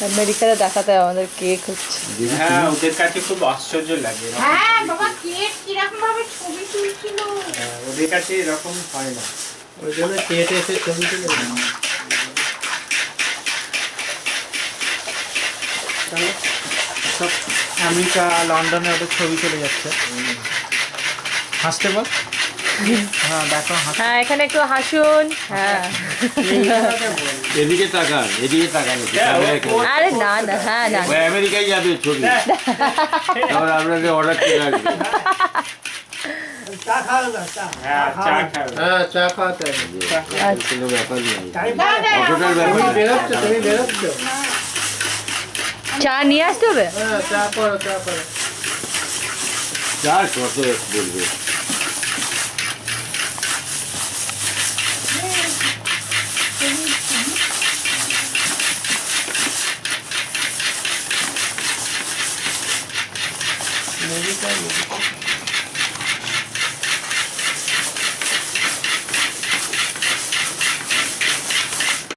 আমেরিকাতে দেখাতে হবে আমাদের কেক হচ্ছে। হ্যাঁ ওদের কাছে খুব আশ্চর্য লাগে। হ্যাঁ বাবা কেক কিরকম ভাবে ছবি তুলছিল, ওদের কাছে এরকম হয় না, ওই জন্য কেটে এসে ছবি তুলে সব আমেরিকা লন্ডনে ওদের ছবি চলে যাচ্ছে। হাসতে বল। হ্যাঁ দেখো হ্যাঁ এখানে একটু হাসুন। হ্যাঁ এদিকে তাকান, এদিকে তাকান। আরে না না, হ্যাঁ না ওই আমেরিকায় যাবে ছবি, তারপর আপনাদের অর্ডার চলে আসবে। চা খাও না, চা হ্যাঁ চা খাও। হ্যাঁ চা খাওয়াতে হবে। কোনো ব্যাপার নেই, না, না, অটোটার তুমি ব্যাপার নেই। বেরোচ্ছ, তুমি বেরোচ্ছ। চা নিয়ে আসতে হবে। হ্যাঁ চা করো, চা করো। চার কত বলবে? মুভিটা